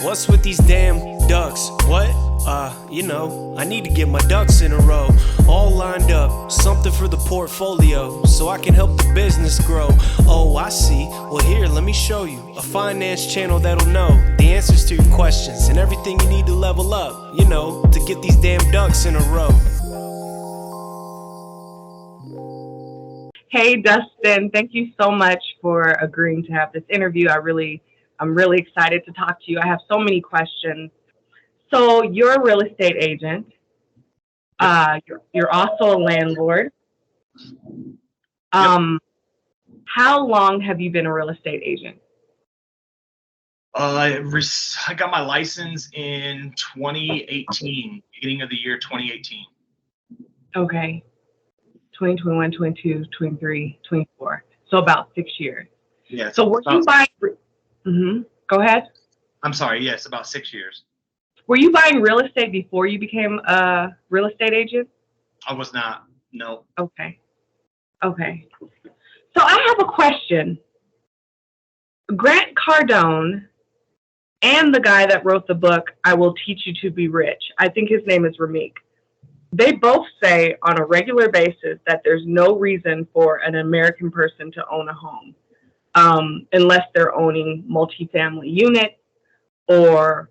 What's with these damn ducks? What? I need to get my ducks in a row. All lined up, something for the portfolio, so I can help the business grow. Oh, I see. Well, here, let me show you a finance channel that'll know the answers to your questions and everything you need to level up, to get these damn ducks in a row. Hey, Dustin, thank you so much for agreeing to have this interview. I'm really excited to talk to you. I have so many questions. So you're a real estate agent. You're also a landlord. How long have you been a real estate agent? I got my license in 2018, beginning of the year 2018. Okay. 2021, 22, 23, 24. So about 6 years. Yeah. So were you buying? Go ahead. I'm sorry. Yes, about 6 years. Were you buying real estate before you became a real estate agent? I was not. No. Okay. So I have a question. Grant Cardone and the guy that wrote the book, I Will Teach You to Be Rich, I think his name is Ramik. They both say on a regular basis that there's no reason for an American person to own a home unless they're owning multifamily units or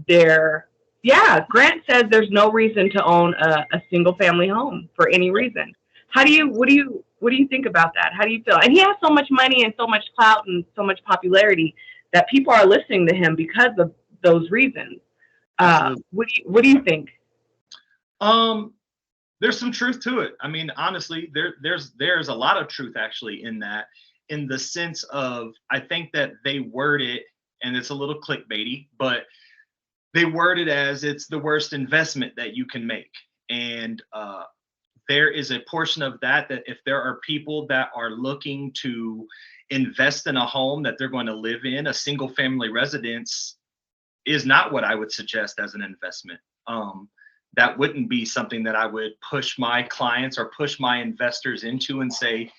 Grant says there's no reason to own a single family home for any reason. What do you think about that? How do you feel? And he has so much money and so much clout and so much popularity that people are listening to him because of those reasons. What do you think? There's some truth to it. I mean, honestly, there's a lot of truth actually in that, in the sense of, I think that they word it, and it's a little clickbaity, but they word it as it's the worst investment that you can make. And there is a portion of that if there are people that are looking to invest in a home that they're going to live in, a single family residence is not what I would suggest as an investment. That wouldn't be something that I would push my clients or push my investors into and say,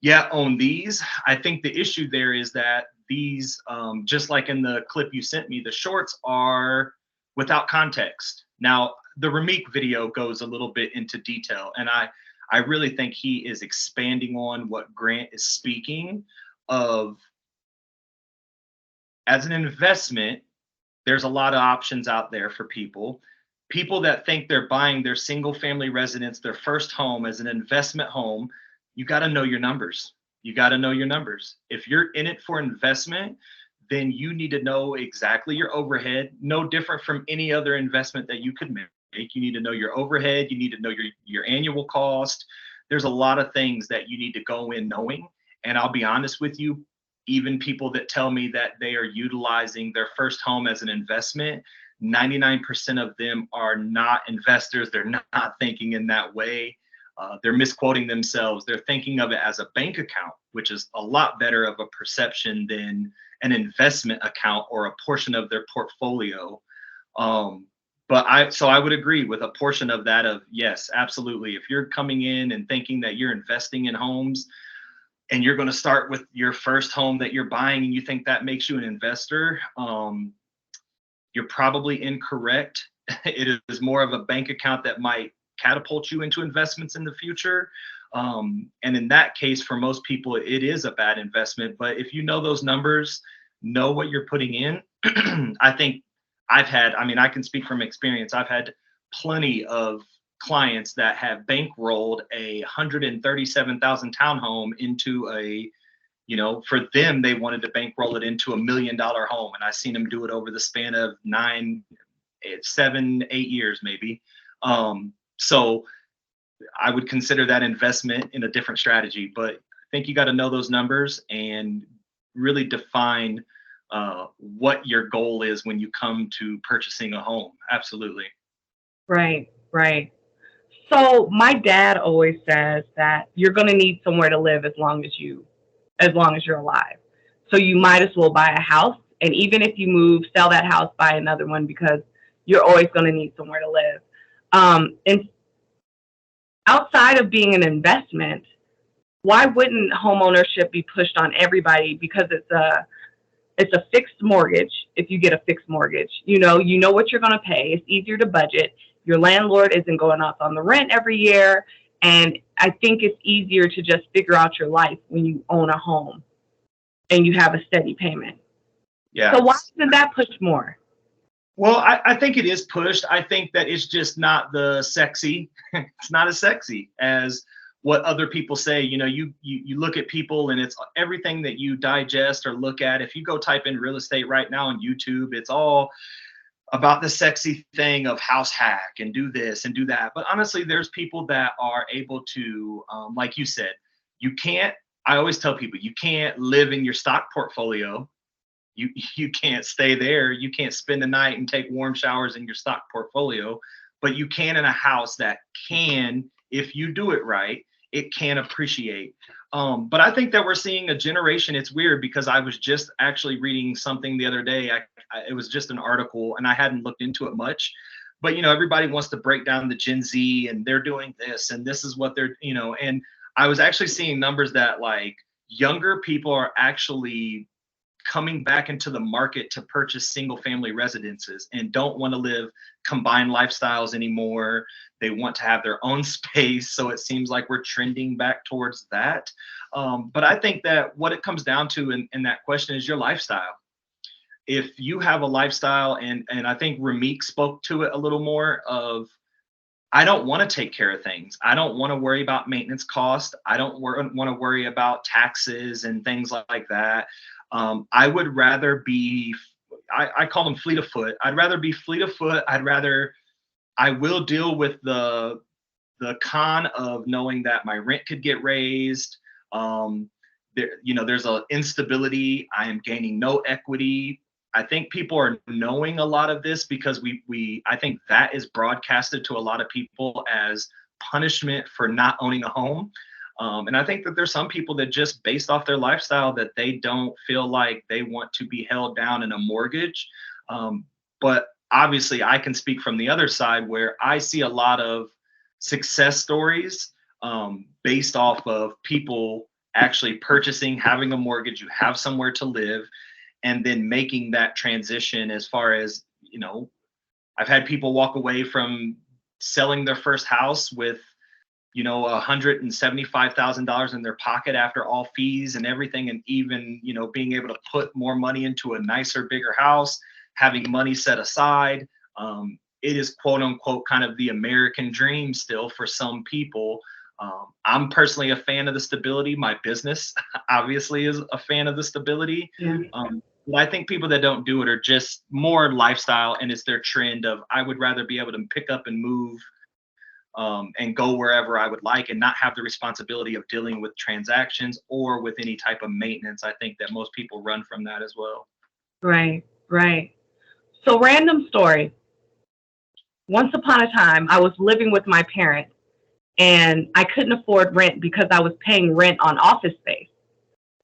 yeah, own these. I think the issue there is that these, just like in the clip you sent me, the shorts are without context. Now, the Ramik video goes a little bit into detail, and I really think he is expanding on what Grant is speaking of. As an investment, there's a lot of options out there for people. People that think they're buying their single family residence, their first home, as an investment home, you got to know your numbers. If you're in it for investment, then you need to know exactly your overhead, no different from any other investment that you could make. You need to know your overhead. You need to know your annual cost. There's a lot of things that you need to go in knowing. And I'll be honest with you, even people that tell me that they are utilizing their first home as an investment, 99% of them are not investors. They're not thinking in that way. They're misquoting themselves. They're thinking of it as a bank account, which is a lot better of a perception than an investment account or a portion of their portfolio. But I would agree with a portion of that of, yes, absolutely. If you're coming in and thinking that you're investing in homes and you're going to start with your first home that you're buying and you think that makes you an investor, you're probably incorrect. It is more of a bank account that might catapult you into investments in the future. And in that case, for most people, it is a bad investment. But if you know those numbers, know what you're putting in, I think I can speak from experience. I've had plenty of clients that have bankrolled a 137,000 townhome into for them, they wanted to bankroll it into $1 million home. And I've seen them do it over the span of 7, 8 years, maybe. So I would consider that investment in a different strategy, but I think you got to know those numbers and really define what your goal is when you come to purchasing a home. Absolutely. Right. So my dad always says that you're going to need somewhere to live as long as you're alive. So you might as well buy a house. And even if you move, sell that house, buy another one, because you're always going to need somewhere to live. And outside of being an investment, why wouldn't home ownership be pushed on everybody? Because it's a fixed mortgage. if you get a fixed mortgage. You know what you're going to pay. It's easier to budget. Your landlord isn't going up on the rent every year. And I think it's easier to just figure out your life when you own a home and you have a steady payment. Yeah. So why isn't that pushed more? Well, I think it is pushed. I think that it's just not the sexy. It's not as sexy as what other people say. You look at people and it's everything that you digest or look at. If you go type in real estate right now on YouTube, it's all about the sexy thing of house hack and do this and do that. But honestly, there's people that are able to, like you said, I always tell people, you can't live in your stock portfolio. You can't stay there. You can't spend the night and take warm showers in your stock portfolio, but you can in a house that can, if you do it right, it can appreciate. But I think that we're seeing a generation. It's weird because I was just actually reading something the other day. It was just an article and I hadn't looked into it much, but everybody wants to break down the Gen Z and they're doing this and this is what they're, and I was actually seeing numbers that like younger people are actually coming back into the market to purchase single family residences and don't want to live combined lifestyles anymore. They want to have their own space. So it seems like we're trending back towards that. But I think that what it comes down to in that question is your lifestyle. If you have a lifestyle, and I think Ramik spoke to it a little more of, I don't want to take care of things. I don't want to worry about maintenance costs. I don't want to worry about taxes and things like that. I would rather be, I call them fleet of foot. I'd rather be fleet of foot. I will deal with the con of knowing that my rent could get raised. There's an instability. I am gaining no equity. I think people are knowing a lot of this because I think that is broadcasted to a lot of people as punishment for not owning a home. And I think that there's some people that just based off their lifestyle that they don't feel like they want to be held down in a mortgage. But obviously I can speak from the other side where I see a lot of success stories based off of people actually purchasing, having a mortgage, you have somewhere to live, and then making that transition as far as, I've had people walk away from selling their first house with $175,000 in their pocket after all fees and everything. And even, being able to put more money into a nicer, bigger house, having money set aside. It is quote unquote kind of the American dream still for some people. I'm personally a fan of the stability. My business obviously is a fan of the stability. Yeah. But I think people that don't do it are just more lifestyle, and it's their trend of, I would rather be able to pick up and move and go wherever I would like and not have the responsibility of dealing with transactions or with any type of maintenance. I think that most people run from that as well. Right. So random story. Once upon a time, I was living with my parents and I couldn't afford rent because I was paying rent on office space,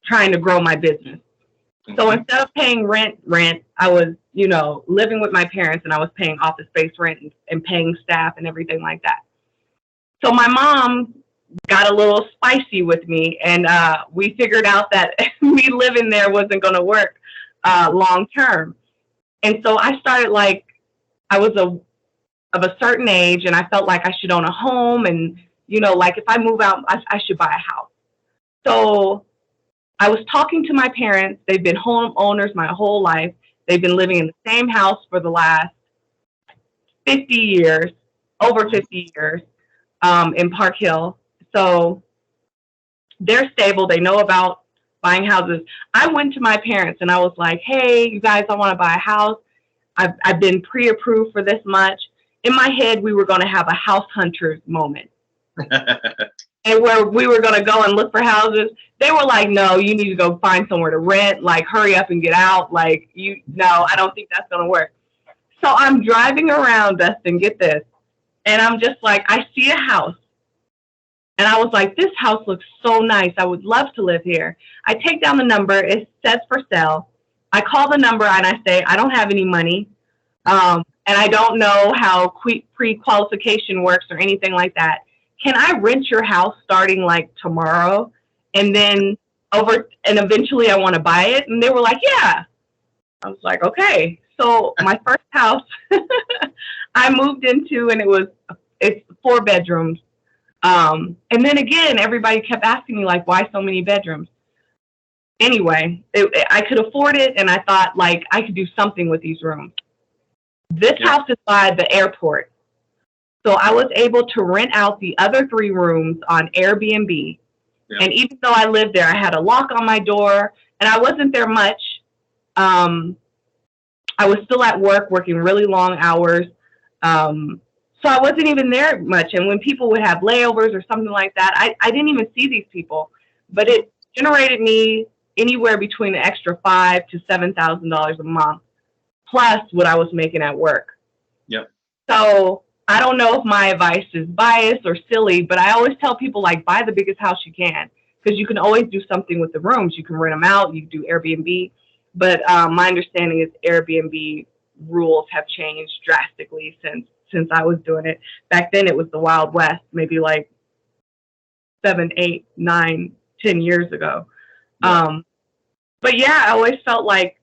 trying to grow my business. So instead of paying rent, I was, living with my parents and I was paying office space rent and paying staff and everything like that. So my mom got a little spicy with me and we figured out that me living there wasn't going to work long term. And so I started I was of a certain age and I felt like I should own a home and, if I move out, I should buy a house. So I was talking to my parents. They've been homeowners my whole life. They've been living in the same house for the last 50 years, over 50 years, in Park Hill. So they're stable. They know about buying houses. I went to my parents and I was like, hey, you guys, I want to buy a house. I've been pre-approved for this much. In my head, we were going to have a house hunters moment. And where we were going to go and look for houses, they were like, no, you need to go find somewhere to rent, hurry up and get out. No, I don't think that's going to work. So I'm driving around, Dustin, get this. And I'm just like, I see a house. And I was like, this house looks so nice. I would love to live here. I take down the number. It says for sale. I call the number and I say, I don't have any money. And I don't know how pre-qualification works or anything like that. Can I rent your house starting tomorrow? And then eventually I want to buy it. And they were like, yeah. I was like, okay. So my first house I moved into, and it's 4 bedrooms. And then again, everybody kept asking me like, why so many bedrooms? Anyway, I could afford it, and I thought like I could do something with these rooms. This Yeah. house is by the airport, so I was able to rent out the other 3 rooms on Airbnb. Yeah. And even though I lived there, I had a lock on my door, and I wasn't there much. Um, I was still at work, working really long hours. Um, so I wasn't even there much. And when people would have layovers or something like that, I didn't even see these people. But it generated me anywhere between an extra $5,000 to $7,000 a month, plus what I was making at work. Yep. So I don't know if my advice is biased or silly, but I always tell people like buy the biggest house you can, because you can always do something with the rooms. You can rent them out. You can do Airbnb. But my understanding is Airbnb rules have changed drastically since I was doing it. Back then it was the Wild West, maybe like 7, 8, 9, 10 years ago. Yeah. But yeah, I always felt like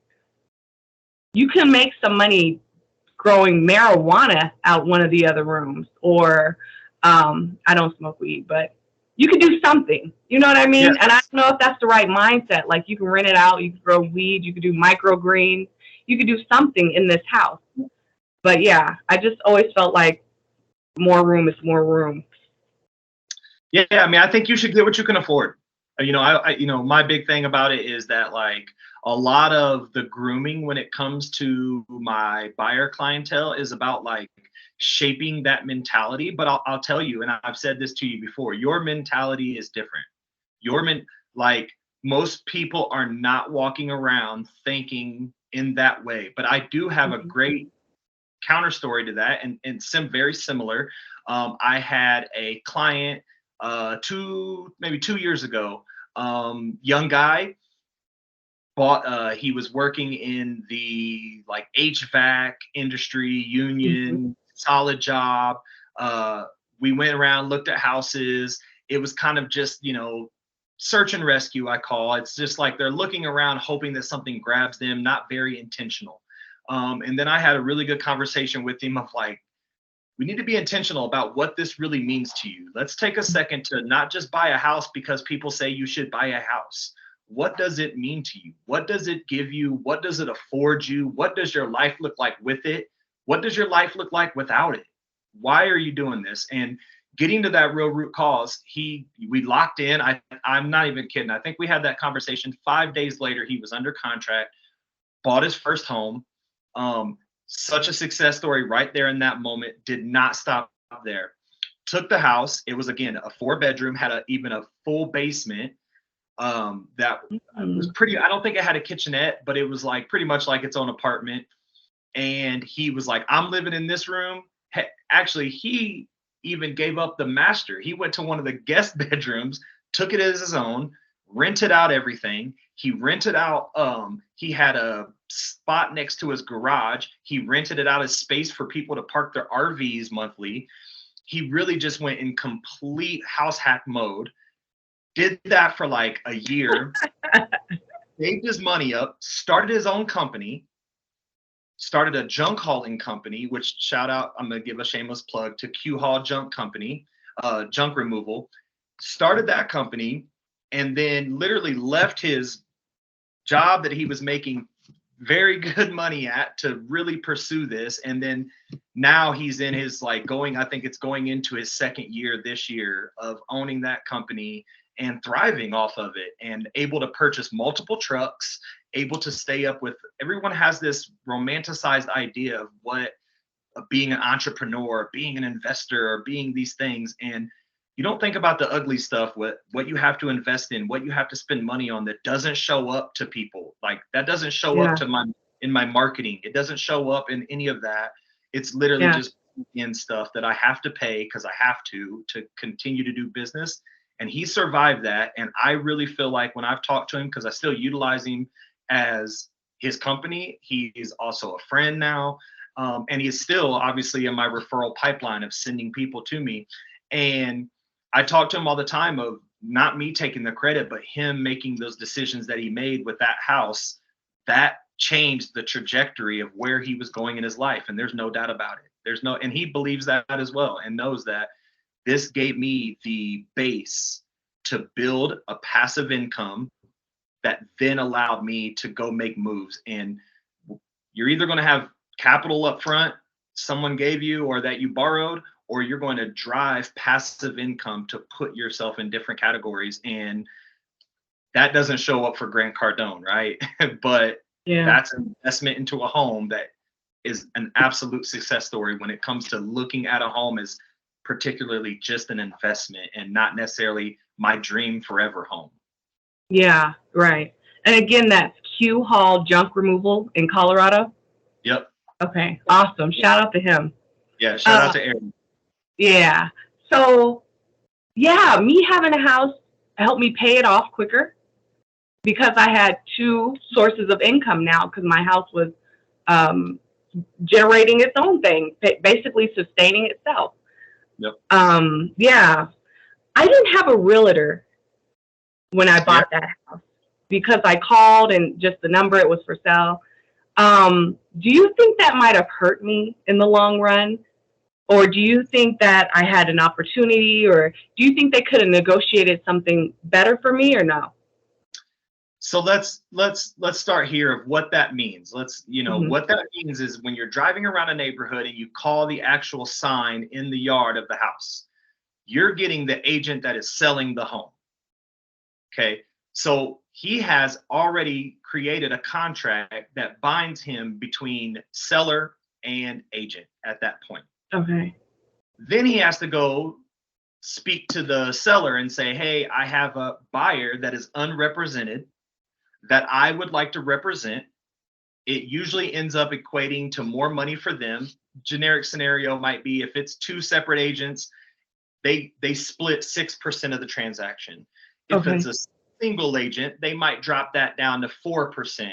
you can make some money growing marijuana out one of the other rooms, or I don't smoke weed, but you could do something. You know what I mean? Yeah. And I don't know if that's the right mindset. Like you can rent it out, you can grow weed, you could do microgreens, you could do something in this house. But yeah, I just always felt like more room is more room. Yeah, I mean, I think you should get what you can afford. My big thing about it is that like a lot of the grooming when it comes to my buyer clientele is about like shaping that mentality. But I'll tell you, and I've said this to you before, your mentality is different. Your men like most people are not walking around thinking in that way. But I do have a great counter story to that, and some very similar. I had a client maybe 2 years ago. Young guy bought. He was working in the like HVAC industry, Mm-hmm. union, solid job. We went around, looked at houses. It was kind of just search and rescue. I call it's just like they're looking around, hoping that something grabs them. Not very intentional. And then I had a really good conversation with him of like, we need to be intentional about what this really means to you. Let's take a second to not just buy a house because people say you should buy a house. What does it mean to you? What does it give you? What does it afford you? What does your life look like with it? What does your life look like without it? Why are you doing this? And getting to that real root cause, we locked in. I'm not even kidding. I think we had that conversation 5 days later. He was under contract, bought his first home. Such a success story right there in that moment. Did not stop there. Took the house. It was again a 4 bedroom, had even a full basement. That was pretty. I don't think it had a kitchenette, but it was like pretty much like its own apartment. And he was like, "I'm living in this room." Actually, he even gave up the master. He went to one of the guest bedrooms, took it as his own, rented out everything. He rented out. He had a spot next to his garage. He rented it out as space for people to park their RVs monthly. He really just went in complete house hack mode. Did that for like a year, saved his money up, started his own company, started a junk hauling company, which shout out, I'm going to give a shameless plug to Junk Company, junk removal. Started that company and then literally left his job that he was making very good money at to really pursue this. And then now he's in his I think it's going into his second year this year of owning that company and thriving off of it and able to purchase multiple trucks, able to stay up with everyone has this romanticized idea of what being an entrepreneur, being an investor, or being these things. And you don't think about the ugly stuff, what you have to invest in, what you have to spend money on that doesn't show up to people. Like that doesn't show up to in my marketing. It doesn't show up in any of that. It's literally just in stuff that I have to pay because I have to continue to do business. And he survived that. And I really feel like when I've talked to him, because I still utilize him as his company, he's also a friend now. And he's still obviously in my referral pipeline of sending people to me. And I talk to him all the time of not me taking the credit, but him making those decisions that he made with that house that changed the trajectory of where he was going in his life. And there's no doubt about it. And he believes that as well, and knows that this gave me the base to build a passive income that then allowed me to go make moves. And you're either going to have capital up front, someone gave you or that you borrowed, or you're going to drive passive income to put yourself in different categories. And that doesn't show up for Grant Cardone, right? But that's an investment into a home that is an absolute success story when it comes to looking at a home as particularly just an investment and not necessarily my dream forever home. Yeah, right. And again, that's qhauljunkremoval in Colorado. Yep. Okay, awesome. Shout out to him. Yeah, shout out to Aaron. Yeah. So, yeah, me having a house helped me pay it off quicker because I had two sources of income now because my house was generating its own thing, basically sustaining itself. Yep. Yeah. I didn't have a realtor when I bought that house because I called and just the number, it was for sale. Do you think that might have hurt me in the long run? Or do you think that I had an opportunity, or do you think they could have negotiated something better for me or no? So let's start here of what that means. What that means is when you're driving around a neighborhood and you call the actual sign in the yard of the house, you're getting the agent that is selling the home. Okay. So he has already created a contract that binds him between seller and agent at that point. Okay. Then he has to go speak to the seller and say, hey, I have a buyer that is unrepresented that I would like to represent. It usually ends up equating to more money for them. Generic scenario might be if it's two separate agents, they split 6% of the transaction. If it's a single agent, they might drop that down to 4%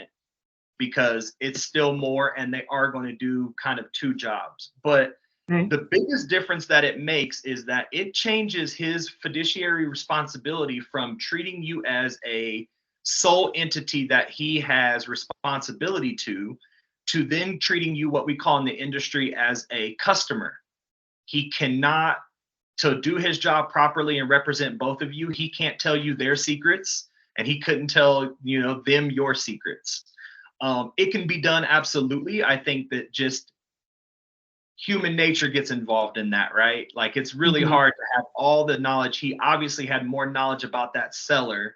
because it's still more and they are going to do kind of two jobs. But the biggest difference that it makes is that it changes his fiduciary responsibility from treating you as a sole entity that he has responsibility to then treating you what we call in the industry as a customer. He cannot, to do his job properly and represent both of you, he can't tell you their secrets and he couldn't tell them your secrets. It can be done, absolutely. I think that just human nature gets involved in that, right? Like it's really hard to have all the knowledge. He obviously had more knowledge about that seller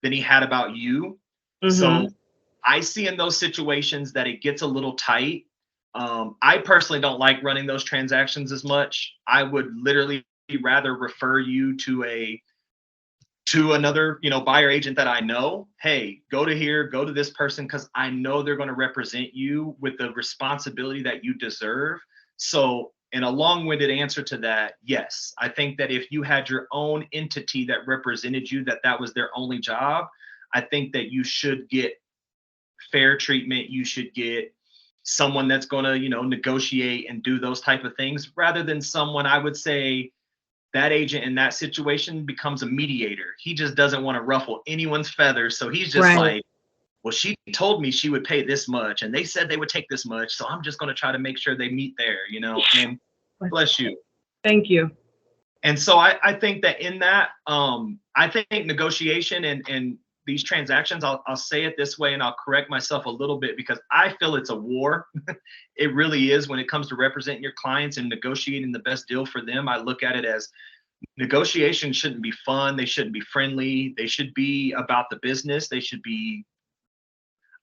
than he had about you. So I see in those situations that it gets a little tight. I personally don't like running those transactions as much. I would literally rather refer you to another, buyer agent that I know. Hey, go to here, go to this person, because I know they're going to represent you with the responsibility that you deserve. So in a long-winded answer to that, yes, I think that if you had your own entity that represented you, that was their only job, I think that you should get fair treatment. You should get someone that's going to, negotiate and do those type of things, rather than someone, I would say, that agent in that situation becomes a mediator. He just doesn't want to ruffle anyone's feathers. So he's just like, well, she told me she would pay this much and they said they would take this much. So I'm just going to try to make sure they meet there, and bless you. Thank you. And so I think that in that, I think negotiation and these transactions, I'll say it this way and I'll correct myself a little bit because I feel it's a war. It really is when it comes to representing your clients and negotiating the best deal for them. I look at it as negotiation shouldn't be fun. They shouldn't be friendly. They should be about the business. They should be,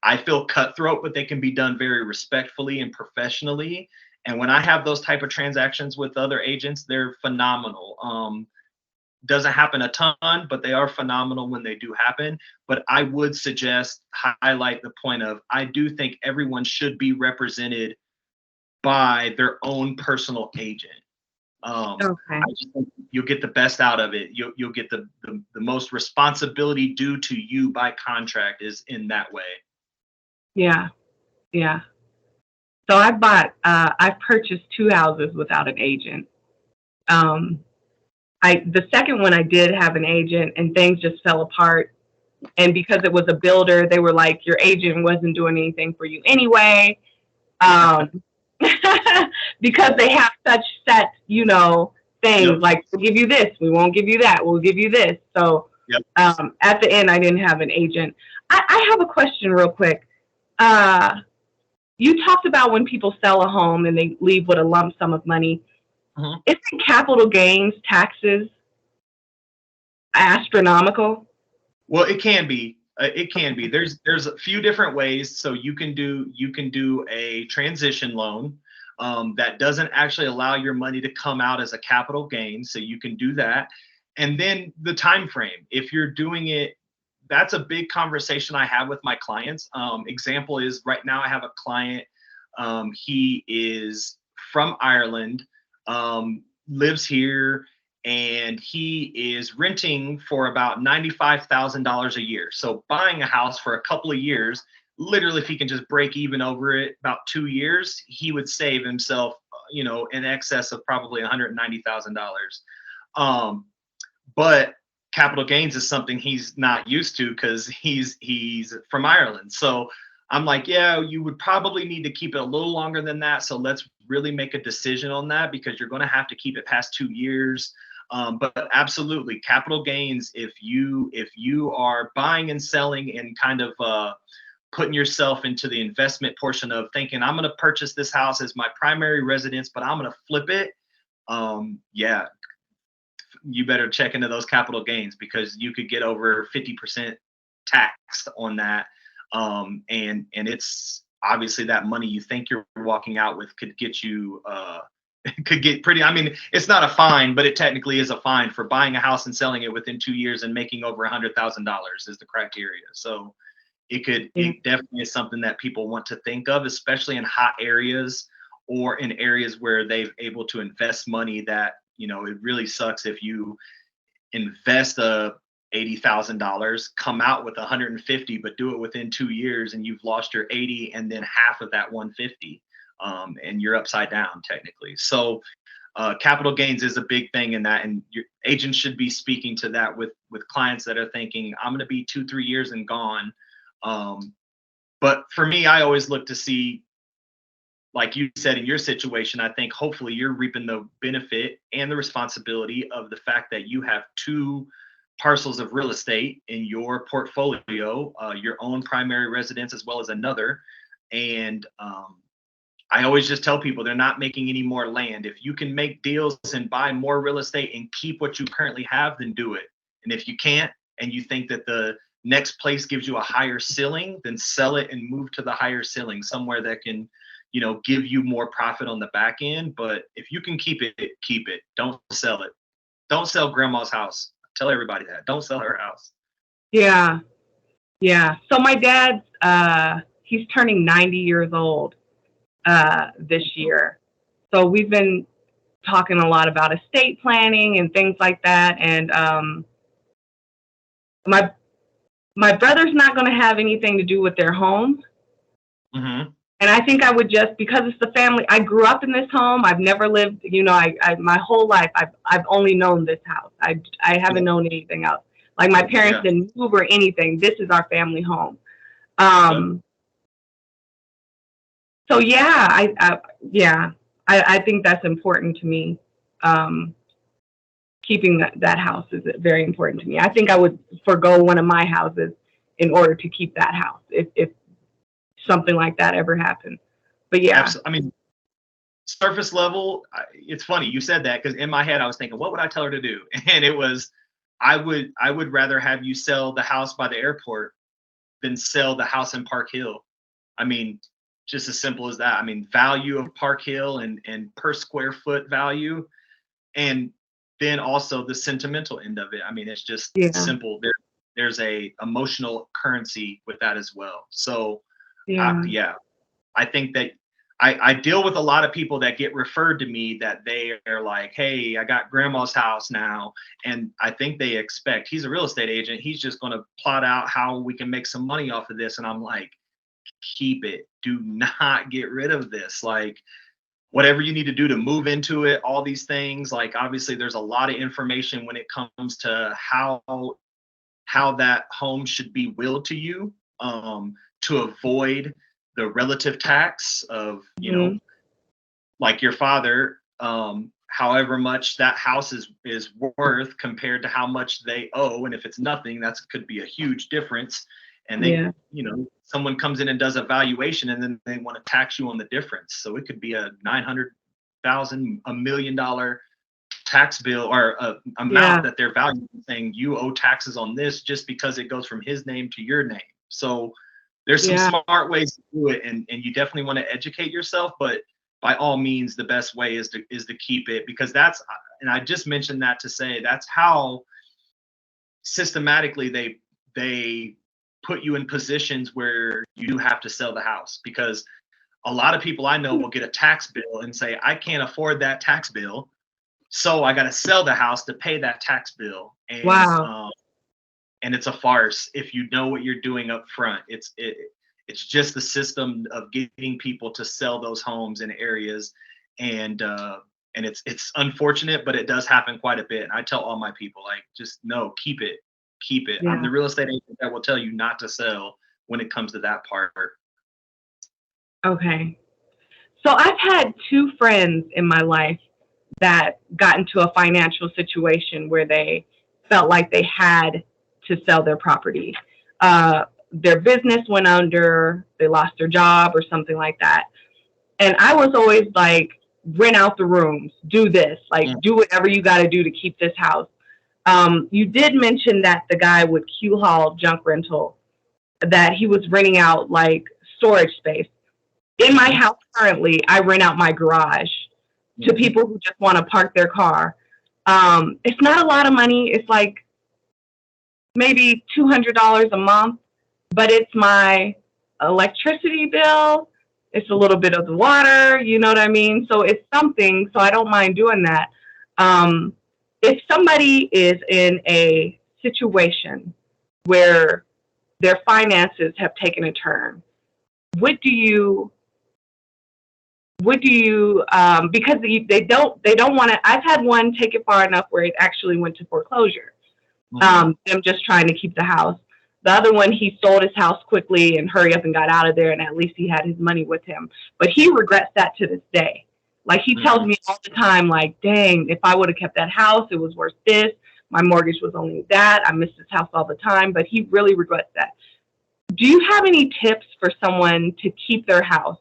I feel, cutthroat, but they can be done very respectfully and professionally. And when I have those type of transactions with other agents, they're phenomenal. Doesn't happen a ton, but they are phenomenal when they do happen. But I would suggest, highlight the point of, I do think everyone should be represented by their own personal agent. I just think you'll get the best out of it. You'll get the most responsibility due to you by contract is in that way. Yeah. Yeah. So I purchased 2 houses without an agent. The second one I did have an agent and things just fell apart And because it was a builder, they were like, your agent wasn't doing anything for you anyway. Um, because they have such set, things Yep. like, we'll give you this, we won't give you that, we'll give you this. So Yep. at the end, I didn't have an agent. I have a question real quick. You talked about when people sell a home and they leave with a lump sum of money. Mhm. Isn't capital gains taxes astronomical? Well, it can be. It can be. There's a few different ways. So you can do a transition loan that doesn't actually allow your money to come out as a capital gain. So you can do that. And then the time frame. If you're doing it, that's a big conversation I have with my clients. Example is right now I have a client. He is from Ireland, lives here, and he is renting for about $95,000 a year. So buying a house for a couple of years, literally, if he can just break even over it about 2 years, he would save himself, in excess of probably $190,000. But capital gains is something he's not used to because he's from Ireland. So I'm like, yeah, you would probably need to keep it a little longer than that. So let's really make a decision on that because you're going to have to keep it past 2 years. But absolutely, capital gains. If you are buying and selling and kind of putting yourself into the investment portion of thinking, I'm going to purchase this house as my primary residence, but I'm going to flip it. Yeah, you better check into those capital gains because you could get over 50% taxed on that. And it's obviously that money you think you're walking out with could get you could get pretty. I mean, it's not a fine, but it technically is a fine for buying a house and selling it within 2 years and making over $100,000 is the criteria. So Yeah. it definitely is something that people want to think of, especially in hot areas or in areas where they've able to invest money that, it really sucks if you invest $80,000, come out with 150, but do it within 2 years and you've lost your 80 and then half of that 150. And you're upside down technically. So capital gains is a big thing in that, and your agents should be speaking to that with clients that are thinking, I'm going to be 2-3 years and gone. But for me, I always look to see, like you said, in your situation, I think hopefully you're reaping the benefit and the responsibility of the fact that you have two parcels of real estate in your portfolio, your own primary residence as well as another. And I always just tell people they're not making any more land. If you can make deals and buy more real estate and keep what you currently have, then do it. And if you can't, and you think that the next place gives you a higher ceiling, then sell it and move to the higher ceiling somewhere that can, give you more profit on the back end. But if you can keep it, keep it. Don't sell it. Don't sell grandma's house. Tell everybody that. Don't sell her house. Yeah. Yeah. So my dad's he's turning 90 years old this year. So we've been talking a lot about estate planning and things like that. And my brother's not going to have anything to do with their home. Mm-hmm. And I think I would just, because it's the family. I grew up in this home. I've never lived, I my whole life I've only known this house. I haven't known anything else. Like my parents didn't move or anything. This is our family home. So yeah, I think that's important to me. Keeping that house is very important to me. I think I would forgo one of my houses in order to keep that house if something like that ever happened. But yeah, I mean, surface level, it's funny you said that because in my head I was thinking, what would I tell her to do? And it was, I would rather have you sell the house by the airport than sell the house in Park Hill. I mean, just as simple as that. I mean, value of Park Hill and per square foot value, and then also the sentimental end of it. I mean, it's just simple. There's a emotional currency with that as well. So I think that I deal with a lot of people that get referred to me that they are like, hey, I got grandma's house now. And I think they expect, he's a real estate agent, he's just going to plot out how we can make some money off of this. And I'm like, keep it. Do not get rid of this. Like, whatever you need to do to move into it, all these things. Like, obviously, there's a lot of information when it comes to how how that home should be willed to you, to avoid the relative tax of, Mhm. like your father, however much that house is worth compared to how much they owe. And if it's nothing, that could be a huge difference. And they, Yeah. someone comes in and does a valuation and then they want to tax you on the difference. So it could be a 900,000, $1 million tax bill, or Yeah. amount that they're valuing, saying you owe taxes on this just because it goes from his name to your name. So there's some Yeah. smart ways to do it, and you definitely want to educate yourself, but by all means the best way is to keep it, because that's, and I just mentioned that to say that's how systematically they put you in positions where you do have to sell the house, because a lot of people I know will get a tax bill and say, I can't afford that tax bill, so I got to sell the house to pay that tax bill. Wow. And it's a farce if you know what you're doing up front. It's just the system of getting people to sell those homes in areas, and it's unfortunate, but it does happen quite a bit. And I tell all my people, like, just no, keep it, keep it. I'm Yeah. the real estate agent that will tell you not to sell when it comes to that part. Okay. So I've had two friends in my life that got into a financial situation where they felt like they had to sell their property. Their business went under, they lost their job or something like that. And I was always like, rent out the rooms, do this, like Mm. do whatever you got to do to keep this house. You did mention that the guy with Q-Haul Junk Rental, that he was renting out like storage space. In my Mhm. house currently, I rent out my garage to Mhm. people who just want to park their car. It's not a lot of money. It's like maybe $200 a month, but it's my electricity bill. It's a little bit of the water, you know what I mean? So it's something, so I don't mind doing that. Um, if somebody is in a situation where their finances have taken a turn, what do you because they don't want to. I've had one take it far enough where it actually went to foreclosure. Mhm. Them just trying to keep the house. The other one, he sold his house quickly and hurry up and got out of there, and at least he had his money with him. But he regrets that to this day. Like, he tells Mhm. me all the time, like, dang, if I would have kept that house, it was worth this. My mortgage was only that. I miss this house all the time. But he really regrets that. Do you have any tips for someone to keep their house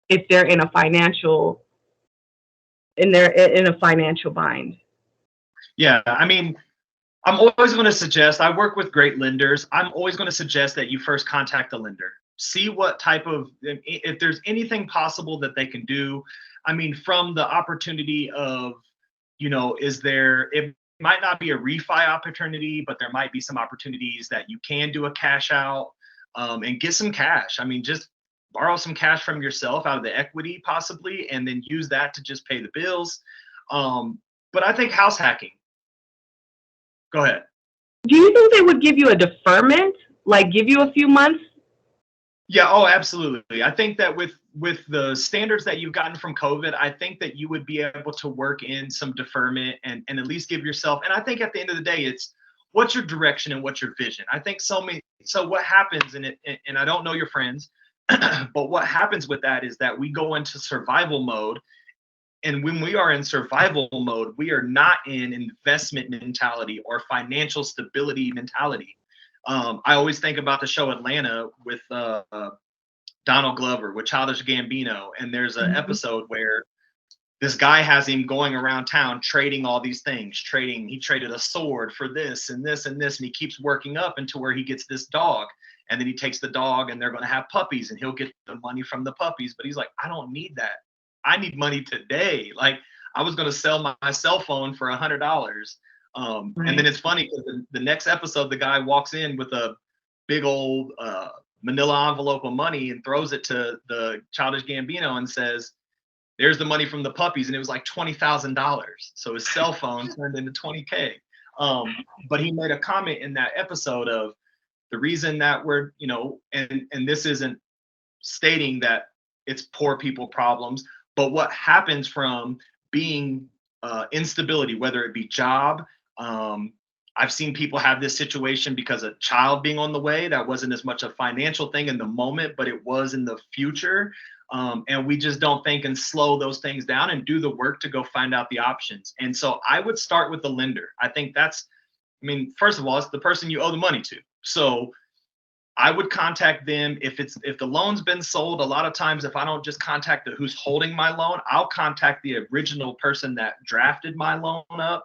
if they're in a financial bind? Yeah, I mean, I'm always going to suggest, I work with great lenders. I'm always going to suggest that you first contact the lender. See what type of, if there's anything possible that they can do. I mean, from the opportunity of, it might not be a refi opportunity, but there might be some opportunities that you can do a cash out, and get some cash. I mean, just borrow some cash from yourself out of the equity possibly, and then use that to just pay the bills. But I think house hacking, go ahead. Do you think they would give you a deferment, like give you a few months? Yeah, oh, absolutely. I think that with the standards that you've gotten from COVID, I think that you would be able to work in some deferment, and at least give yourself. And I think at the end of the day, it's what's your direction and what's your vision. I think so what happens, and I don't know your friends, but what happens with that is that we go into survival mode. And when we are in survival mode, we are not in investment mentality or financial stability mentality. I always think about the show Atlanta with Donald Glover, with Childish Gambino, and there's an Mhm. episode where this guy has him going around town trading all these things. He traded a sword for this and this and this, and he keeps working up into where he gets this dog. And then he takes the dog, and they're going to have puppies, and he'll get the money from the puppies. But he's like, I don't need that. I need money today. Like, I was going to sell my cell phone for $100. And then Right. it's funny because the next episode, the guy walks in with a big old manila envelope of money and throws it to the Childish Gambino and says, there's the money from the puppies. And it was like $20,000. So his cell phone turned into 20K. But he made a comment in that episode of the reason that we're, and this isn't stating that it's poor people problems, but what happens from being instability, whether it be job, I've seen people have this situation because a child being on the way, that wasn't as much a financial thing in the moment, but it was in the future. And we just don't think and slow those things down and do the work to go find out the options. And so I would start with the lender. I think first of all, it's the person you owe the money to. So I would contact them if the loan's been sold. A lot of times, if I don't just contact who's holding my loan, I'll contact the original person that drafted my loan up,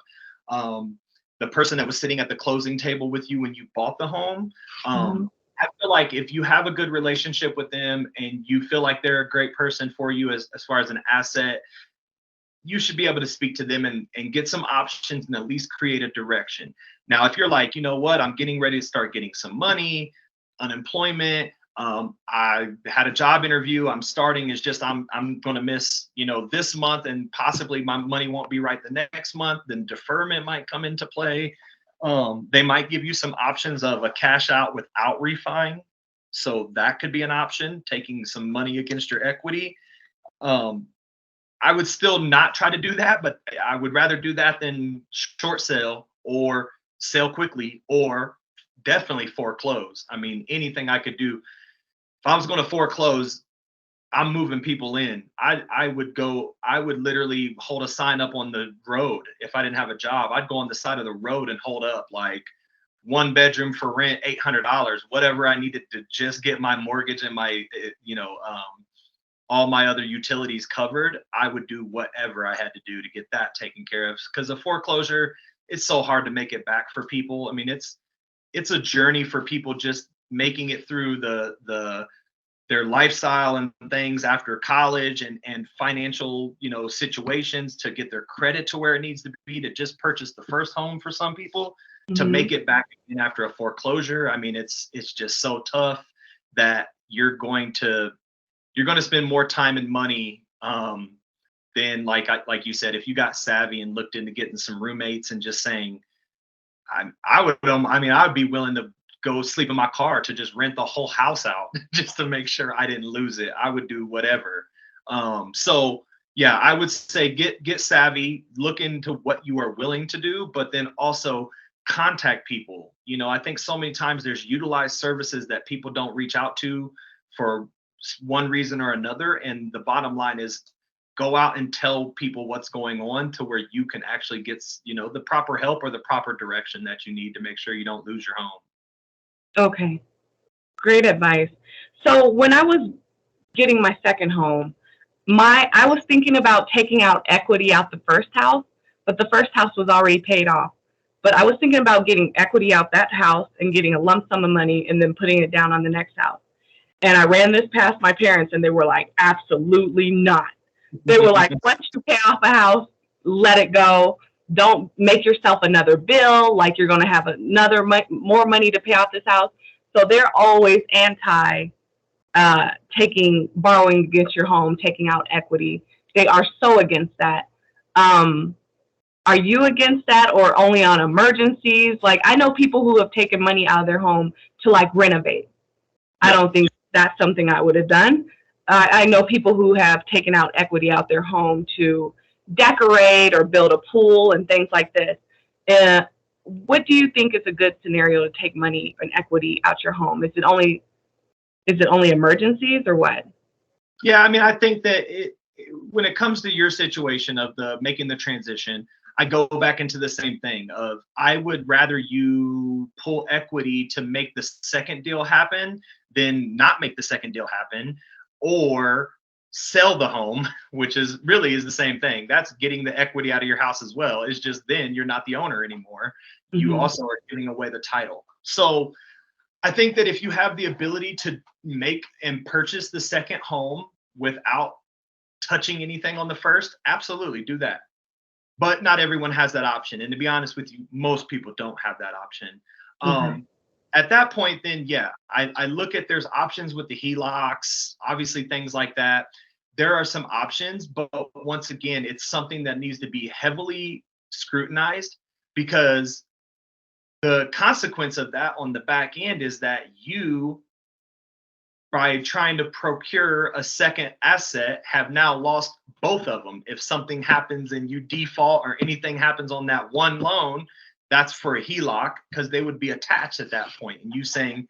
the person that was sitting at the closing table with you when you bought the home. I feel like if you have a good relationship with them and you feel like they're a great person for you as far as an asset, you should be able to speak to them and get some options and at least create a direction. Now, if you're like, you know what, I'm getting ready to start getting some money, unemployment, I had a job interview, I'm starting, it's just I'm going to miss, this month and possibly my money won't be right the next month, then deferment might come into play. They might give you some options of a cash out without refining. So that could be an option, taking some money against your equity. I would still not try to do that, but I would rather do that than short sale or sell quickly or definitely foreclose. I mean, anything I could do. If I was going to foreclose, I'm moving people in. I would literally hold a sign up on the road. If I didn't have a job, I'd go on the side of the road and hold up like 1 bedroom for rent, $800, whatever I needed to just get my mortgage and my, all my other utilities covered. I would do whatever I had to do to get that taken care of. Because a foreclosure, it's so hard to make it back for people. I mean, it's a journey for people just making it through their lifestyle and things after college and financial, situations to get their credit to where it needs to be to just purchase the first home for some people to make it back in after a foreclosure. I mean, it's just so tough that you're going to spend more time and money than like you said, if you got savvy and looked into getting some roommates and just saying, I would be willing to go sleep in my car to just rent the whole house out just to make sure I didn't lose it. I would do whatever. So yeah, I would say get savvy, look into what you are willing to do, but then also contact people. I think so many times there's utilized services that people don't reach out to for one reason or another. And the bottom line is go out and tell people what's going on to where you can actually get, the proper help or the proper direction that you need to make sure you don't lose your home. Okay. Great advice. So when I was getting my second home, I was thinking about taking out equity out the first house, but the first house was already paid off. But I was thinking about getting equity out that house and getting a lump sum of money and then putting it down on the next house. And I ran this past my parents and they were like, absolutely not. They were like, once you pay off a house, let it go. Don't make yourself another bill, like you're going to have more money to pay off this house. So they're always anti borrowing against your home, taking out equity. They are so against that. Are you against that or only on emergencies? Like I know people who have taken money out of their home to renovate. I don't think that's something I would have done. I know people who have taken out equity out their home to decorate or build a pool and things like this. What do you think is a good scenario to take money and equity out your home? Is it only emergencies or what? Yeah, I mean, I think that when it comes to your situation of making the transition, I go back into the same thing of I would rather you pull equity to make the second deal happen than not make the second deal happen, or sell the home, which is the same thing. That's getting the equity out of your house as well. It's just then you're not the owner anymore. You also are giving away the title. So I think that if you have the ability to make and purchase the second home without touching anything on the first, absolutely do that. But not everyone has that option. And to be honest with you, most people don't have that option. At that point, then, yeah, I look at there's options with the HELOCs, obviously things like that. There are some options, but once again, it's something that needs to be heavily scrutinized because the consequence of that on the back end is that you, by trying to procure a second asset, have now lost both of them. If something happens and you default or anything happens on that one loan, that's for a HELOC because they would be attached at that point. And you saying,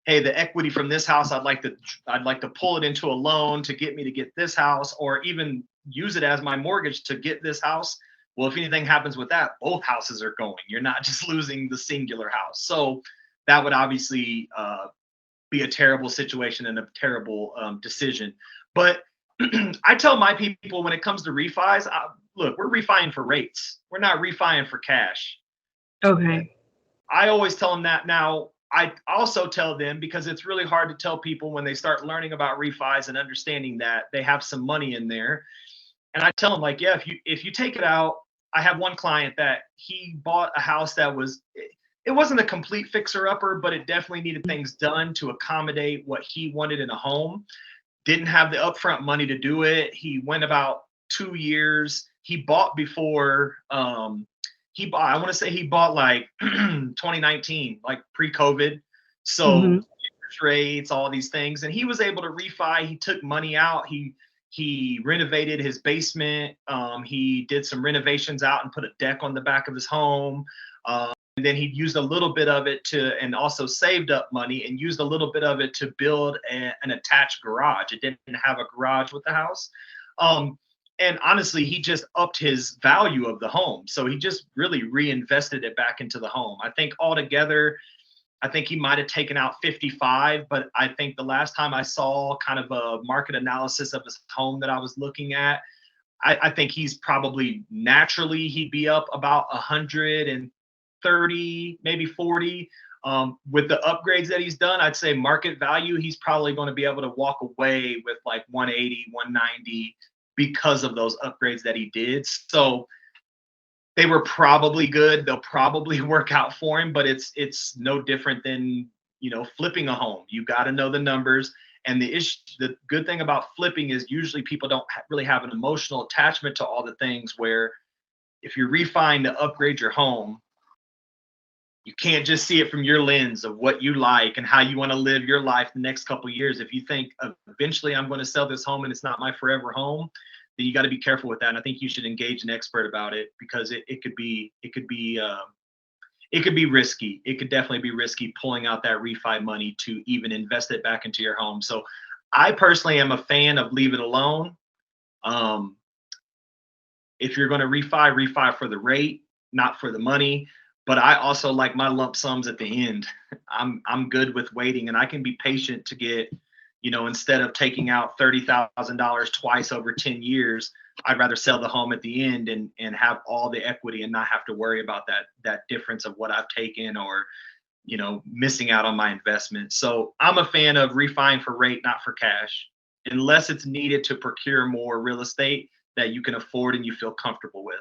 hey, the equity from this house, I'd like to pull it into a loan to get me to get this house, or even use it as my mortgage to get this house. Well, if anything happens with that, both houses are going. You're not just losing the singular house. So that would obviously be a terrible situation and a terrible decision. But I tell my people when it comes to refis, look, we're refining for rates. We're not refining for cash. Okay. I always tell them that. Now, I also tell them, because it's really hard to tell people when they start learning about refis and understanding that they have some money in there. And I tell them, like, yeah, if you take it out, I have one client that he bought a house that it wasn't a complete fixer-upper, but it definitely needed things done to accommodate what he wanted in a home. Didn't have the upfront money to do it. He went about 2 years. He bought before I want to say he bought like 2019, like pre-COVID. So interest rates, all these things. And he was able to refi. He took money out. He renovated his basement. He did some renovations out and put a deck on the back of his home. And then he used a little bit of it and also saved up money and used a little bit of it to build an attached garage. It didn't have a garage with the house. And honestly, he just upped his value of the home. So he just really reinvested it back into the home. I think altogether, I think he might have taken out 55, but I think the last time I saw kind of a market analysis of his home that I was looking at, I think he's probably naturally, he'd be up about 130, maybe 40. With the upgrades that he's done, I'd say market value, he's probably going to be able to walk away with like 180, 190 because of those upgrades that he did. So they were probably good. They'll probably work out for him, but it's no different than, flipping a home. You got to know the numbers. And the good thing about flipping is usually people don't really have an emotional attachment to all the things, where if you're refining to upgrade your home, you can't just see it from your lens of what you like and how you want to live your life the next couple of years. If you think eventually I'm going to sell this home and it's not my forever home, then you got to be careful with that. And I think you should engage an expert about it, because it could be risky. It could definitely be risky pulling out that refi money to even invest it back into your home. So I personally am a fan of leave it alone. If you're going to refi for the rate, not for the money. But I also like my lump sums at the end. I'm good with waiting, and I can be patient to get, instead of taking out $30,000 twice over 10 years, I'd rather sell the home at the end and have all the equity and not have to worry about that difference of what I've taken or, missing out on my investment. So I'm a fan of refining for rate, not for cash, unless it's needed to procure more real estate that you can afford and you feel comfortable with.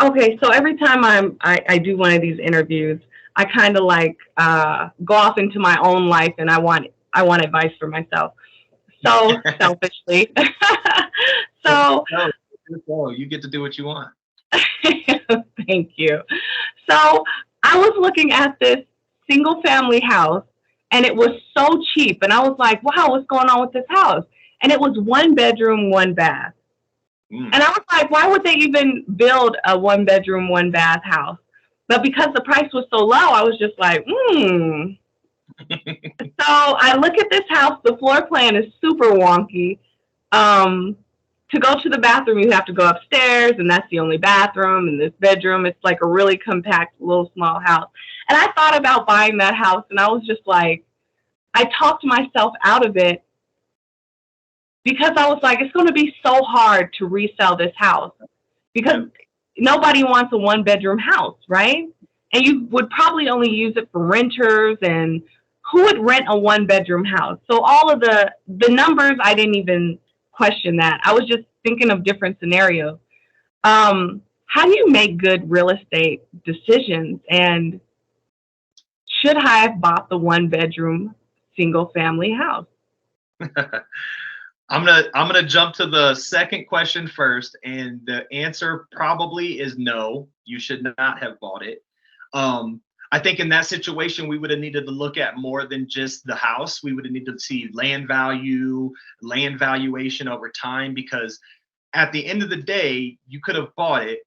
Okay, so every time I do one of these interviews, I kind of like go off into my own life, and I want advice for myself. So selfishly, so you get to do what you want. Thank you. So I was looking at this single family house, and it was so cheap, and I was like, wow, what's going on with this house? And it was 1 bedroom, 1 bath. And I was like, why would they even build a 1 bedroom, 1 bath house? But because the price was so low, I was just like, So I look at this house. The floor plan is super wonky. To go to the bathroom, you have to go upstairs, and that's the only bathroom. And this bedroom, it's like a really compact, little small house. And I thought about buying that house, and I was just like, I talked myself out of it, because I was like, it's going to be so hard to resell this house, because nobody wants a 1 bedroom house, right? And you would probably only use it for renters, and who would rent a 1 bedroom house? So all of the numbers, I didn't even question that. I was just thinking of different scenarios. How do you make good real estate decisions? And should I have bought the 1 bedroom single family house? I'm gonna jump to the second question first, and the answer probably is no. You should not have bought it. I think in that situation, we would have needed to look at more than just the house. We would have needed to see land value, land valuation over time, because at the end of the day, you could have bought it.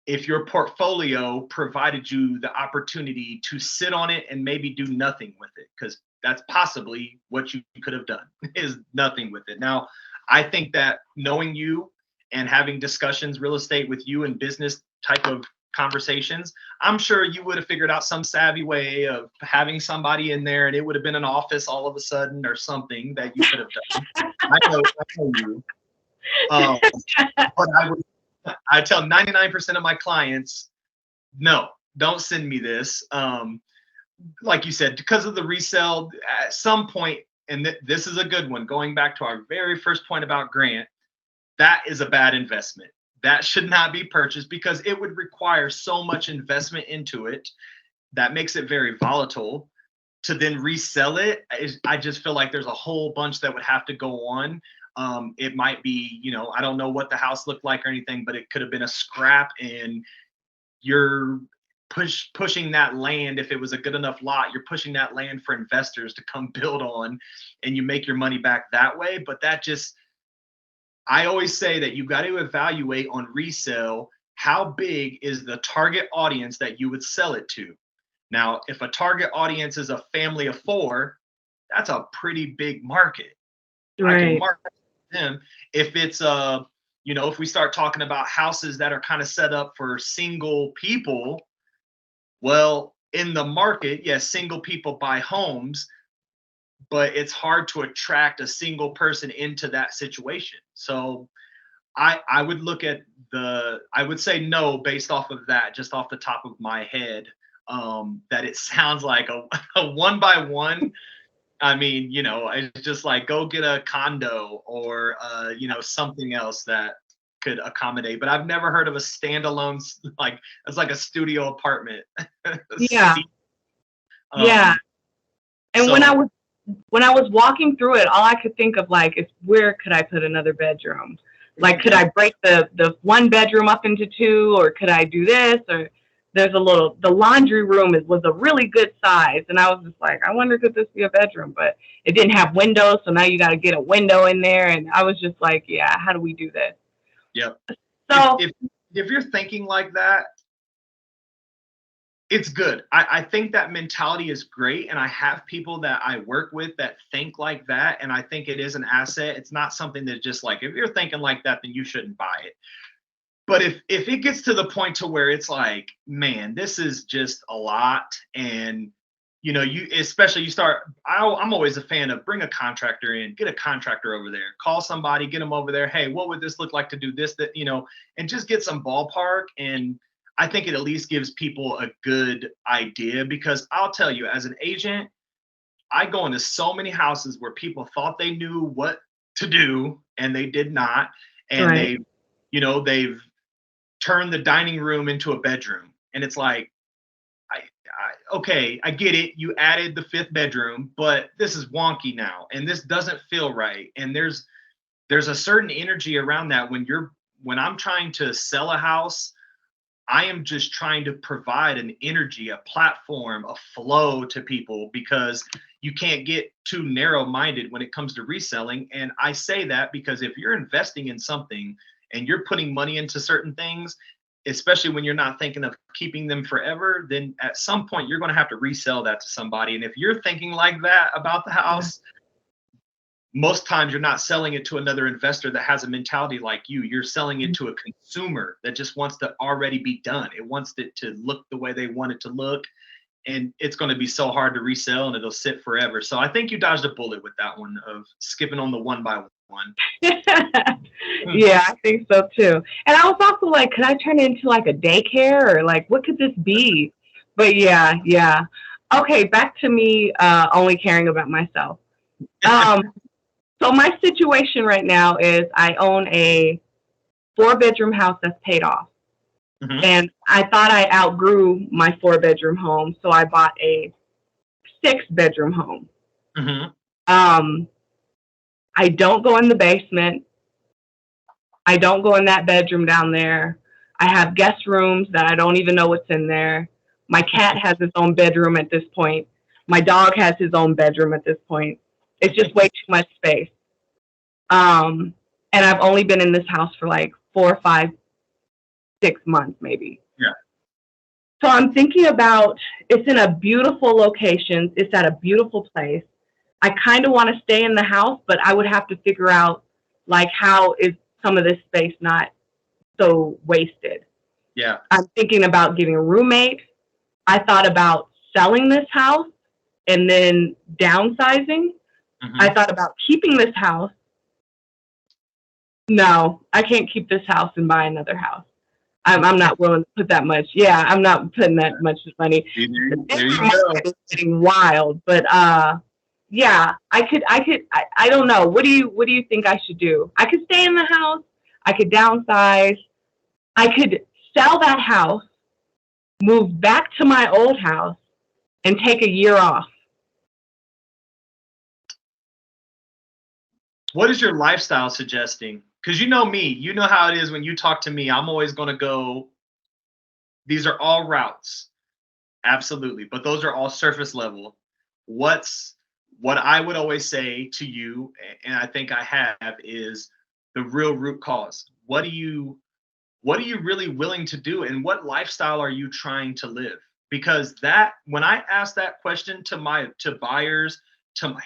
if your portfolio provided you the opportunity to sit on it and maybe do nothing with it, because that's possibly what you could have done is nothing with it. Now, I think that knowing you and having discussions, real estate with you and business type of conversations, I'm sure you would have figured out some savvy way of having somebody in there and it would have been an office all of a sudden or something that you could have done. I know you. But I tell 99% of my clients, no, don't send me this. Like you said, because of the resale, at some point, and this is a good one, going back to our very first point about Grant, that is a bad investment. That should not be purchased because it would require so much investment into it. That makes it very volatile. To then resell it, I just feel like there's a whole bunch that would have to go on. It might be, I don't know what the house looked like or anything, but it could have been a scrap and you're pushing that land. If it was a good enough lot, you're pushing that land for investors to come build on and you make your money back that way. But I always say that you've got to evaluate on resale, how big is the target audience that you would sell it to? Now, if a target audience is a family of 4, that's a pretty big market. Right. I can market them. If it's if we start talking about houses that are kind of set up for single people, well, in the market, yes, single people buy homes, but it's hard to attract a single person into that situation. So I would look at I would say no based off of that, just off the top of my head, that it sounds like a 1-by-1. I mean, it's just like go get a condo or, something else that could accommodate. But I've never heard of a standalone, like it's like a studio apartment. Yeah. Yeah. And so, when I was walking through it, all I could think of is where could I put another bedroom? Like, could I break the 1 bedroom up into 2, or could I do this? Or there's the laundry room was a really good size. And I was just like, I wonder, could this be a bedroom? But it didn't have windows. So now you got to get a window in there. And I was just like, yeah, how do we do this? Yep. So if you're thinking like that, it's good. I think that mentality is great. And I have people that I work with that think like that. And I think it is an asset. It's not something that just like, if you're thinking like that, then you shouldn't buy it. But if it gets to the point to where it's like, man, this is just a lot. And, I'm always a fan of bring a contractor in, get a contractor over there, call somebody, get them over there. Hey, what would this look like to do this, that, and just get some ballpark. And I think it at least gives people a good idea, because I'll tell you, as an agent, I go into so many houses where people thought they knew what to do and they did not. And right. they've turned the dining room into a bedroom. And it's like, okay, I get it. You added the 5th bedroom, but this is wonky now. And this doesn't feel right. And there's a certain energy around that when I'm trying to sell a house, I am just trying to provide an energy, a platform, a flow to people, because you can't get too narrow-minded when it comes to reselling. And I say that because if you're investing in something and you're putting money into certain things, especially when you're not thinking of keeping them forever, then at some point you're going to have to resell that to somebody. And if you're thinking like that about the house, most times you're not selling it to another investor that has a mentality like you. You're selling it to a consumer that just wants to already be done. It wants it to look the way they want it to look. And it's going to be so hard to resell and it'll sit forever. So I think you dodged a bullet with that one of skipping on the 1-by-1. Yeah, I think so too. And I was also like, could I turn it into like a daycare, or like, what could this be? But yeah. Okay, back to me only caring about myself. So my situation right now is I own a 4-bedroom house that's paid off. Mm-hmm. And I thought I outgrew my 4-bedroom home, so I bought a 6-bedroom home. Mm-hmm. I don't go in the basement. I don't go in that bedroom down there. I have guest rooms that I don't even know what's in there. My cat has his own bedroom at this point. My dog has his own bedroom at this point. It's just way too much space. And I've only been in this house for like 4 or 5 6 months maybe. Yeah. So I'm thinking about, it's in a beautiful location. It's at a beautiful place. I kind of want to stay in the house, but I would have to figure out like how is some of this space not so wasted. Yeah. I'm thinking about getting a roommate. I thought about selling this house and then downsizing. I thought about keeping this house. No, I can't keep this house and buy another house. I'm not willing to put that much. Yeah, I'm not putting that much money. There you go. It's getting wild, but yeah, I don't know. What do you think I should do? I could stay in the house. I could downsize. I could sell that house, move back to my old house, and take a year off. What is your lifestyle suggesting? Because you know me, you know how it is when you talk to me. I'm always going to go, these are all routes. Absolutely. But those are all surface level. What I would always say to you, and I think I have, is the real root cause. What are you really willing to do, and what lifestyle are you trying to live? Because that, when I ask that question to buyers, to my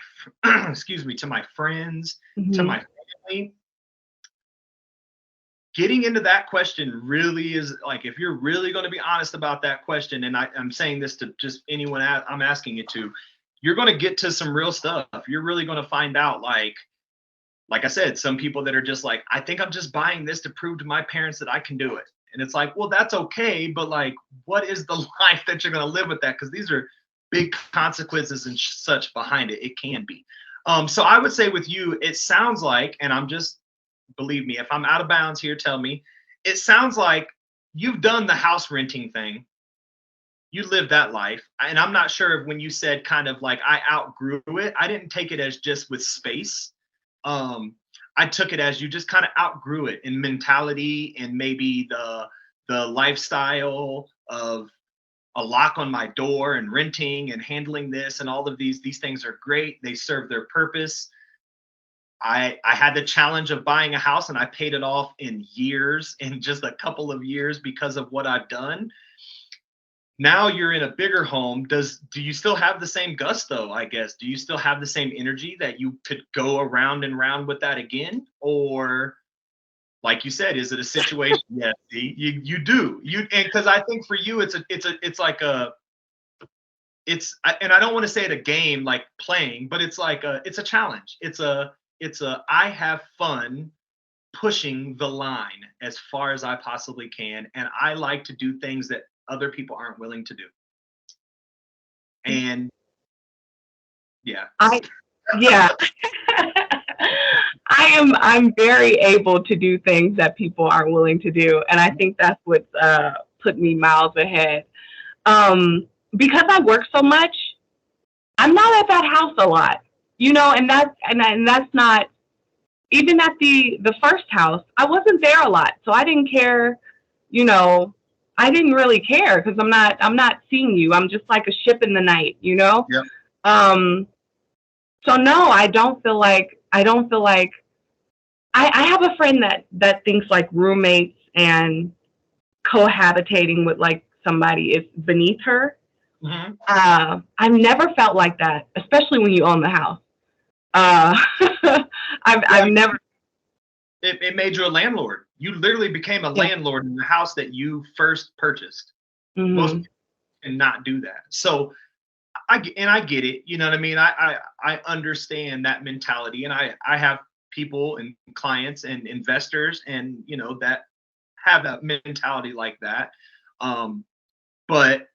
excuse me, to my friends, to my family, getting into that question really is like, if you're really going to be honest about that question, and I'm saying this to just anyone I'm asking it to, you're going to get to some real stuff. You're really going to find out, like I said, some people that are just like, I think I'm just buying this to prove to my parents that I can do it. And it's like, well, that's okay, but like, what is the life that you're going to live with that? Because these are big consequences and such behind it. It can be. So I would say with you, it sounds like, and I'm just, believe me, if I'm out of bounds here, tell me. It sounds like you've done the house renting thing. You lived that life. And I'm not sure if when you said kind of like I outgrew it, I didn't take it as just with space. I took it as you just kind of outgrew it in mentality, and maybe the lifestyle of a lock on my door and renting and handling this, and all of these things are great. They serve their purpose. I had the challenge of buying a house, and I paid it off in years, in just a couple of years, because of what I've done. Now you're in a bigger home. Do you still have the same gusto, I guess? Do you still have the same energy that you could go around and round with that again? Or, like you said, is it a situation? Yes, you do. And because I think for you, and I don't want to say it a game like playing, but it's a challenge. It's a I have fun pushing the line as far as I possibly can, and I like to do things that other people aren't willing to do. And yeah. I'm very able to do things that people aren't willing to do, and I think that's what's put me miles ahead. Because I work so much, I'm not at that house a lot, and that's not, even at the first house, I wasn't there a lot, so I didn't care, I didn't really care, because I'm not seeing you. I'm just like a ship in the night, Yeah. So no, I don't feel like I have a friend that thinks like roommates and cohabitating with like somebody is beneath her. I've never felt like that, especially when you own the house. I've never. It made you a landlord. You literally became a landlord in the house that you first purchased. Most people cannot do that. So I get it. You know what I mean? I understand that mentality, and I have people and clients and investors, and that have that mentality like that. But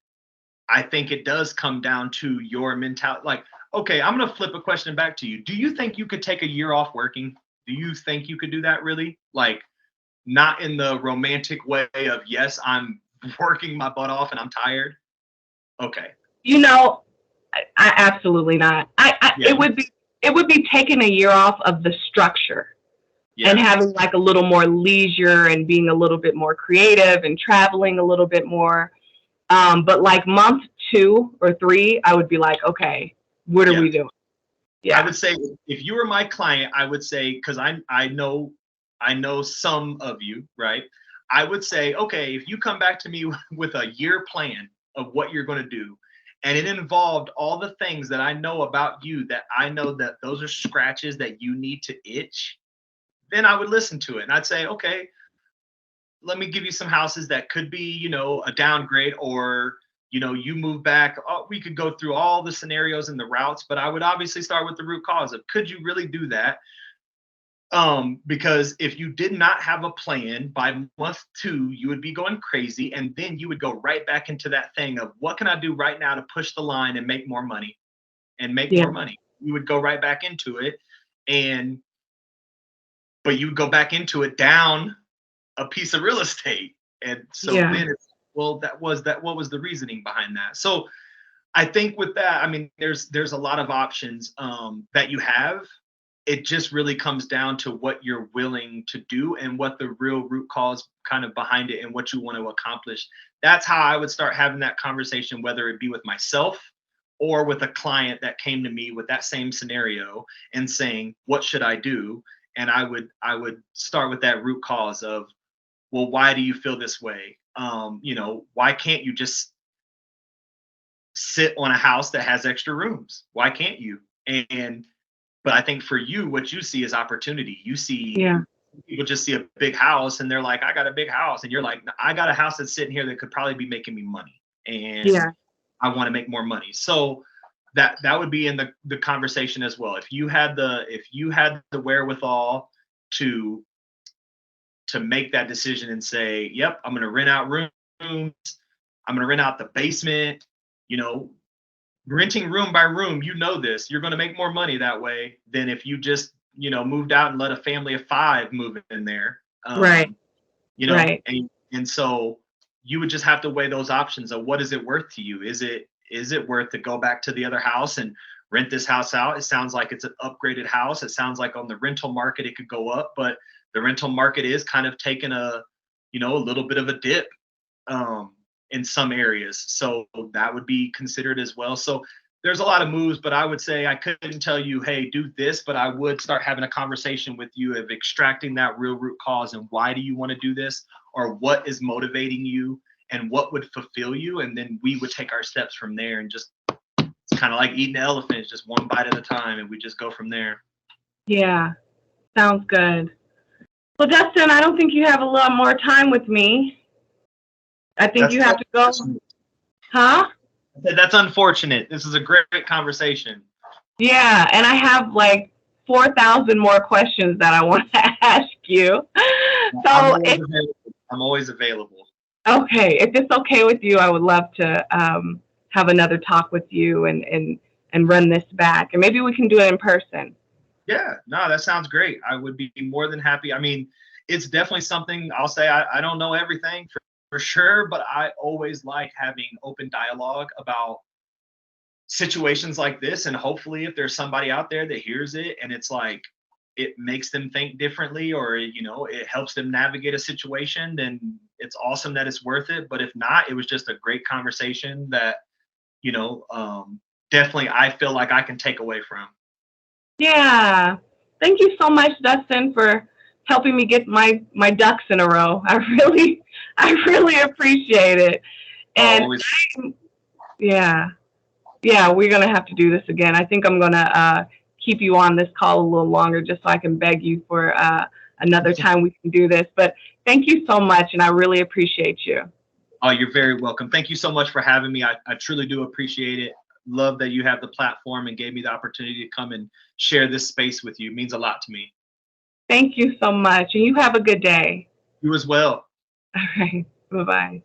I think it does come down to your mentality. Like, okay, I'm gonna flip a question back to you. Do you think you could take a year off working? Do you think you could do that really? Like, not in the romantic way of, yes, I'm working my butt off and I'm tired. Okay. I absolutely not. It would be taking a year off of the structure and having like a little more leisure and being a little bit more creative and traveling a little bit more. But like month 2 or 3, I would be like, okay, what are we doing? Yeah. I would say if you were my client, I would say, because I know some of you, right? I would say, okay, if you come back to me with a year plan of what you're going to do, and it involved all the things that I know about you, that I know that those are scratches that you need to itch, then I would listen to it. And I'd say, okay, let me give you some houses that could be, a downgrade, or, you move back. Oh, we could go through all the scenarios and the routes, but I would obviously start with the root cause of, could you really do that? Because if you did not have a plan by month 2, you would be going crazy. And then you would go right back into that thing of, what can I do right now to push the line and make more money and make Yeah. more money? You would go right back into it. But you would go back into it down a piece of real estate. And so Yeah. then it's, well, what was the reasoning behind that? So I think with that, I mean, there's a lot of options that you have. It just really comes down to what you're willing to do and what the real root cause kind of behind it and what you want to accomplish. That's how I would start having that conversation, whether it be with myself or with a client that came to me with that same scenario and saying, what should I do? And I would start with that root cause of, well, why do you feel this way? Why can't you just sit on a house that has extra rooms? Why can't you? But I think for you, what you see is opportunity. You see, Yeah. people just see a big house and they're like, I got a big house. And you're like, I got a house that's sitting here that could probably be making me money. And Yeah. I want to make more money. So that would be in the conversation as well. If you had the wherewithal to make that decision and say, yep, I'm going to rent out rooms. I'm going to rent out the basement, renting room by room, this, you're going to make more money that way than if you just, moved out and let a family of 5 move in there. Right. Right. And so you would just have to weigh those options of, what is it worth to you? Is it worth to go back to the other house and rent this house out? It sounds like it's an upgraded house. It sounds like on the rental market, it could go up, but the rental market is kind of taking a little bit of a dip in some areas. So that would be considered as well. So there's a lot of moves, but I would say I couldn't tell you, hey, do this, but I would start having a conversation with you of extracting that real root cause and why do you want to do this, or what is motivating you and what would fulfill you. And then we would take our steps from there, and just, it's kind of like eating elephants, just one bite at a time. And we just go from there. Yeah. Sounds good. Well, Dustin, I don't think you have a lot more time with me. I think you have to go. Huh? That's unfortunate. This is a great conversation. Yeah, and I have like 4,000 more questions that I want to ask you. So I'm always available. Okay, if it's okay with you, I would love to have another talk with you and run this back, and maybe we can do it in person. Yeah, no, that sounds great. I would be more than happy. I mean, it's definitely something, I'll say I don't know everything for sure, but I always like having open dialogue about situations like this. And hopefully if there's somebody out there that hears it and it's like, it makes them think differently, or, it helps them navigate a situation, then it's awesome that it's worth it. But if not, it was just a great conversation that, definitely I feel like I can take away from. Yeah. Thank you so much, Dustin, for helping me get my ducks in a row. I really appreciate it. And yeah, we're going to have to do this again. I think I'm going to keep you on this call a little longer just so I can beg you for another time we can do this. But thank you so much, and I really appreciate you. Oh, you're very welcome. Thank you so much for having me. I truly do appreciate it. Love that you have the platform and gave me the opportunity to come and share this space with you. It means a lot to me. Thank you so much. And you have a good day. You as well. All right. Bye-bye.